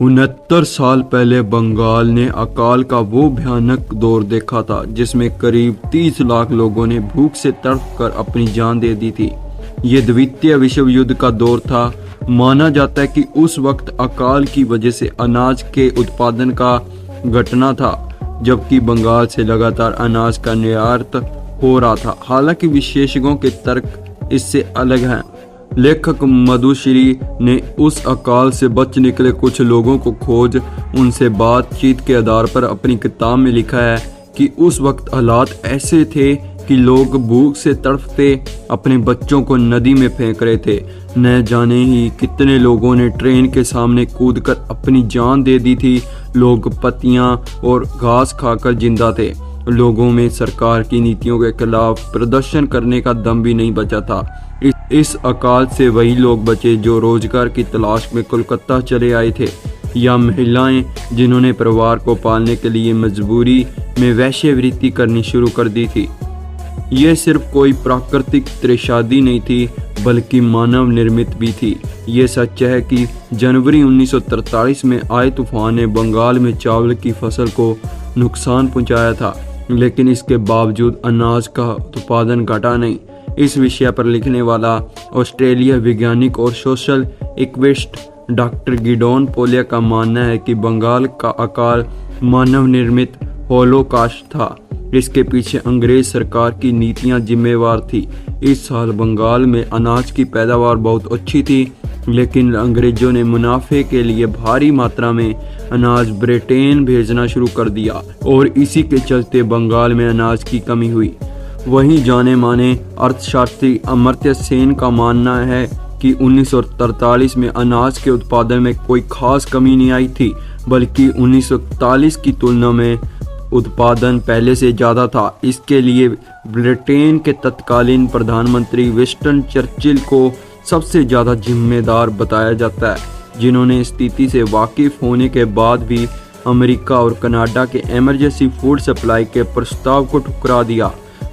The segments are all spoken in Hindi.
69 साल पहले बंगाल ने अकाल का वो भयानक दौर देखा था जिसमें करीब 30 लाख लोगों ने भूख से तड़प कर अपनी जान दे दी थी। ये द्वितीय विश्व युद्ध का दौर था। माना जाता है कि उस वक्त अकाल की वजह से अनाज के उत्पादन का घटना था, जबकि बंगाल से लगातार अनाज का निर्यात हो रहा था। हालांकि विशेषज्ञों के तर्क इससे अलग हैं। लेखक मधुश्री ने उस अकाल से बच निकले कुछ लोगों को खोज उनसे बातचीत के आधार पर अपनी किताब में लिखा है कि उस वक्त हालात ऐसे थे कि लोग भूख से तड़पते अपने बच्चों को नदी में फेंक रहे थे। न जाने ही कितने लोगों ने ट्रेन के सामने कूदकर अपनी जान दे दी थी। लोग पत्तियां और घास खाकर जिंदा थे। लोगों में सरकार की नीतियों के खिलाफ प्रदर्शन करने का दम भी नहीं बचा था। इस अकाल से वही लोग बचे जो रोजगार की तलाश में कोलकाता चले आए थे, या महिलाएं जिन्होंने परिवार को पालने के लिए मजबूरी में वेश्यावृत्ति करनी शुरू कर दी थी। यह सिर्फ कोई प्राकृतिक त्रैशादी नहीं थी, बल्कि मानव निर्मित भी थी। ये सच है कि जनवरी 1943 में आए तूफान ने बंगाल में चावल की फसल को नुकसान पहुंचाया था, लेकिन इसके बावजूद अनाज का उत्पादन घटा नहीं। इस विषय पर लिखने वाला ऑस्ट्रेलिया वैज्ञानिक और social activist doctor Gideon polio का मानना है कि बंगाल का अकाल मानव निर्मित होलोकॉस्ट था। इसके पीछे अंग्रेज सरकार की नीतियां जिम्मेवार थी। इस साल बंगाल में अनाज की पैदावार बहुत अच्छी थी, लेकिन अंग्रेजों ने मुनाफे के लिए भारी मात्रा में अनाज ब्रिटेन भेजना शुरू कर दिया और इसी के चलते बंगाल में अनाज की कमी हुई। वहीं जाने माने अर्थशास्त्री अमर्त्य सेन का मानना है कि 1943 में अनाज के उत्पादन में कोई खास कमी नहीं आई थी, बल्कि 1941 की तुलना में उत्पादन पहले से ज़्यादा था। इसके लिए ब्रिटेन के तत्कालीन प्रधानमंत्री विंस्टन चर्चिल को सबसे ज़्यादा जिम्मेदार बताया जाता है, जिन्होंने स्थिति से वाकिफ होने के बाद भी अमेरिका और कनाडा के इमरजेंसी फूड सप्लाई के प्रस्ताव को ठुकरा दिया।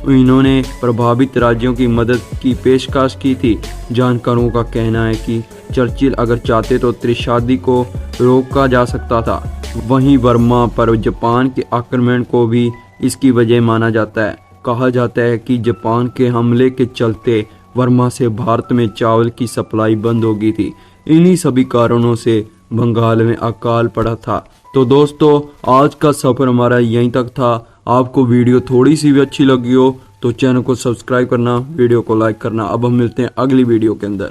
इन्होंने प्रभावित राज्यों की मदद की पेशकश की थी। जानकारों का कहना है कि चर्चिल अगर चाहते तो त्रैशादी को रोका जा सकता था। वहीं बर्मा पर जापान के आक्रमण को भी इसकी वजह माना जाता है। कहा जाता है कि जापान के हमले के चलते बर्मा से भारत में चावल की सप्लाई बंद हो गई थी। इन्हीं सभी कारणों से बंगाल में अकाल पड़ा था। तो दोस्तों, आज का सफर हमारा यहीं तक था। आपको वीडियो थोड़ी सी भी अच्छी लगी हो तो चैनल को सब्सक्राइब करना, वीडियो को लाइक करना। अब हम मिलते हैं अगली वीडियो के अंदर।